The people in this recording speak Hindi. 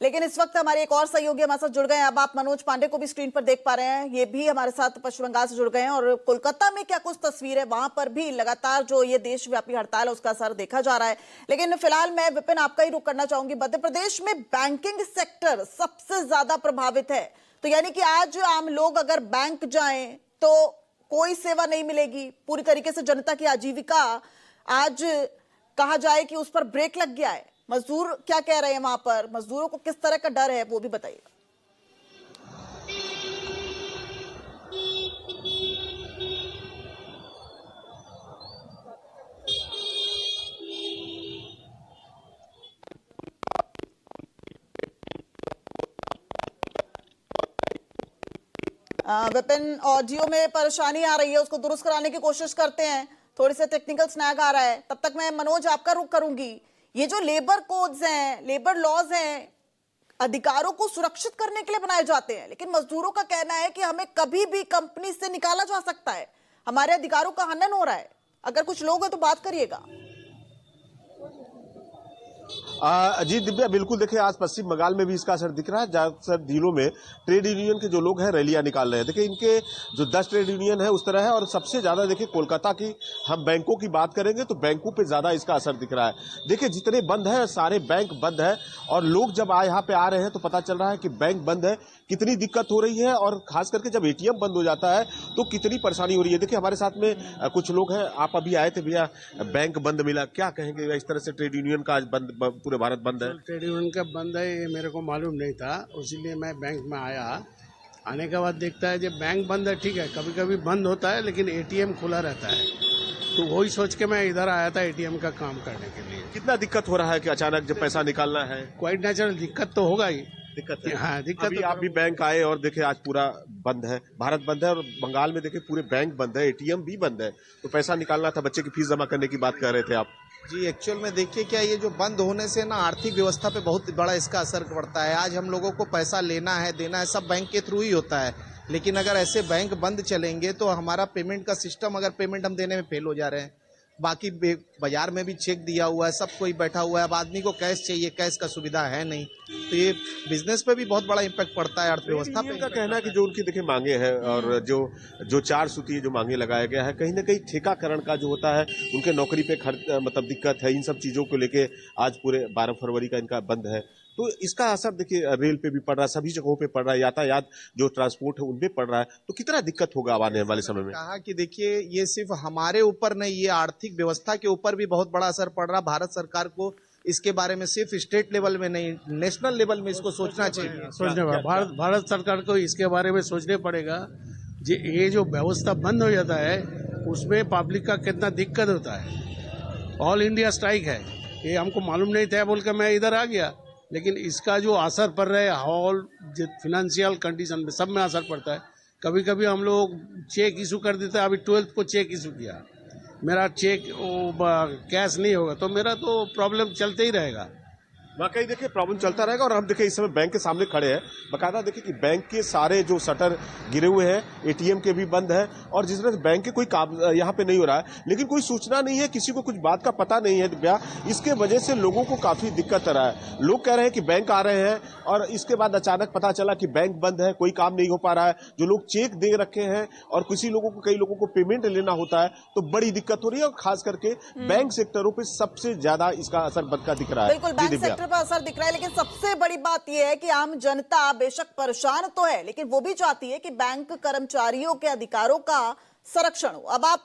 लेकिन इस वक्त हमारे एक और सहयोगी हमारे साथ जुड़ गए हैं। अब आप मनोज पांडे को भी स्क्रीन पर देख पा रहे हैं, ये भी हमारे साथ पश्चिम बंगाल से जुड़ गए हैं। और कोलकाता में क्या कुछ तस्वीर है, वहां पर भी लगातार जो ये देशव्यापी हड़ताल है उसका असर देखा जा रहा है। लेकिन फिलहाल मैं विपिन आपका ही रुख करना चाहूंगी। मध्य प्रदेश में बैंकिंग सेक्टर सबसे ज्यादा प्रभावित है, तो यानी कि आज आम लोग अगर बैंक जाएं तो कोई सेवा नहीं मिलेगी। पूरी तरीके से जनता की आजीविका आज कहा जाए कि उस पर ब्रेक लग गया है। मजदूर क्या कह रहे हैं, वहां पर मजदूरों को किस तरह का डर है वो भी बताइए। विपिन, ऑडियो में परेशानी आ रही है, उसको दुरुस्त कराने की कोशिश करते हैं। थोड़ी से टेक्निकल स्नैग आ रहा है, तब तक मैं मनोज आपका रुख करूंगी। ये जो लेबर कोड्स हैं, लेबर लॉज हैं, अधिकारों को सुरक्षित करने के लिए बनाए जाते हैं, लेकिन मजदूरों का कहना है कि हमें कभी भी कंपनी से निकाला जा सकता है, हमारे अधिकारों का हनन हो रहा है। अगर कुछ लोग हैं तो बात करिएगा। जी दिव्या, बिल्कुल देखिए, आज पश्चिम बंगाल में भी इसका असर दिख रहा है। ज्यादातर जिलों में ट्रेड यूनियन के जो लोग हैं रैलियां निकाल रहे हैं। देखिए, इनके जो 10 ट्रेड यूनियन है उस तरह है, और सबसे ज्यादा देखिए कोलकाता की हम बैंकों की बात करेंगे तो बैंकों पे ज्यादा इसका असर दिख रहा है। देखिए, जितने बंद है सारे बैंक बंद है, और लोग जब यहाँ पे आ रहे हैं तो पता चल रहा है कि बैंक बंद है, कितनी दिक्कत हो रही है, और खास करके जब एटीएम बंद हो जाता है तो कितनी परेशानी हो रही है। देखिए, हमारे साथ में कुछ लोग हैं। आप अभी आए थे भैया, बैंक बंद मिला, क्या कहेंगे? इस तरह से ट्रेड यूनियन का आज बंद, पूरे भारत बंद है। ट्रेड यूनियन का बंद है ये मेरे को मालूम नहीं था, इसीलिए मैं बैंक में आया। आने के बाद देखता है जब बैंक बंद है, ठीक है, कभी कभी बंद होता है लेकिन एटीएम खुला रहता है, तो वही सोच के मैं इधर आया था एटीएम का काम करने के लिए। कितना दिक्कत हो रहा है कि अचानक जब पैसा निकालना है? क्वाइट नेचुरल दिक्कत तो होगा ही। दिक्कत है। हाँ, दिक्कत अभी तो आप भी बैंक आए और देखे आज पूरा बंद है, भारत बंद है, और बंगाल में देखे पूरे बैंक बंद है, एटीएम भी बंद है। तो पैसा निकालना था, बच्चे की फीस जमा करने की बात कर रहे थे आप। जी, एक्चुअल में देखिए क्या, ये जो बंद होने से ना आर्थिक व्यवस्था पे बहुत बड़ा इसका असर पड़ता है। आज हम लोगों को पैसा लेना है, देना है, सब बैंक के थ्रू ही होता है। लेकिन अगर ऐसे बैंक बंद चलेंगे तो हमारा पेमेंट का सिस्टम, अगर पेमेंट हम देने में फेल हो जा रहे हैं। बाकी बाजार में भी चेक दिया हुआ है, सब कोई बैठा हुआ है, अब आदमी को कैश चाहिए, कैश का सुविधा है नहीं, तो ये बिजनेस पे भी बहुत बड़ा इम्पैक्ट पड़ता है, अर्थव्यवस्था पे। का कहना है कि जो उनकी देखिए मांगे हैं, और जो 4 सूत्री जो मांगे लगाया गया है, कहीं ना कहीं ठेकाकरण का जो होता है, उनके नौकरी पे मतलब दिक्कत है, इन सब चीजों को लेके आज पूरे 12 फरवरी का इनका बंद है। तो इसका असर देखिए रेल पे भी पड़ रहा है, सभी जगहों पे पड़ रहा है, यातायात जो ट्रांसपोर्ट है उनपे पड़ रहा है। तो कितना दिक्कत होगा आने वाले समय में? कहा कि देखिए, ये सिर्फ हमारे ऊपर नहीं, ये आर्थिक व्यवस्था के ऊपर भी बहुत बड़ा असर पड़ रहा। भारत सरकार को इसके बारे में सिर्फ स्टेट लेवल में नहीं, नेशनल लेवल में इसको सोचना चाहिए। भारत सरकार को इसके बारे में सोचने पड़ेगा। ये जो व्यवस्था बंद हो जाता है उसमें पब्लिक का कितना दिक्कत होता है। ऑल इंडिया स्ट्राइक है, ये हमको मालूम नहीं था बोल कर मैं इधर आ गया, लेकिन इसका जो असर पड़ रहा है ऑल फिनेंशियल कंडीशन में, सब में असर पड़ता है। कभी कभी हम लोग चेक इशू कर देते हैं, अभी 12 को चेक इशू किया, मेरा चेक कैश नहीं होगा तो मेरा तो प्रॉब्लम चलते ही रहेगा। वाकई देखिए प्रॉब्लम चलता रहेगा। और हम देखिए इस समय बैंक के सामने खड़े हैं, बकायदा देखिए कि बैंक के सारे जो शटर गिरे हुए हैं, एटीएम के भी बंद है, और जिस तरह बैंक के कोई काम यहाँ पे नहीं हो रहा है, लेकिन कोई सूचना नहीं है, किसी को कुछ बात का पता नहीं है दिव्या। इसके वजह से लोगों को काफी दिक्कत आ रहा है। लोग कह रहे हैं कि बैंक आ रहे हैं, और इसके बाद अचानक पता चला कि बैंक बंद है, कोई काम नहीं हो पा रहा है। जो लोग चेक दे रखे हैं और कई लोगों को पेमेंट लेना होता है, तो बड़ी दिक्कत हो रही है, और खास करके बैंक सेक्टरों पर सबसे ज्यादा इसका असर बनता दिख रहा है। बिल्कुल, बैंक सेक्टर पर असर दिख रहा है, लेकिन सबसे बड़ी बात यह है कि आम जनता बेशक परेशान तो है, लेकिन वो भी चाहती है कि बैंक कर्मचारियों के अधिकारों का संरक्षण हो। अब आप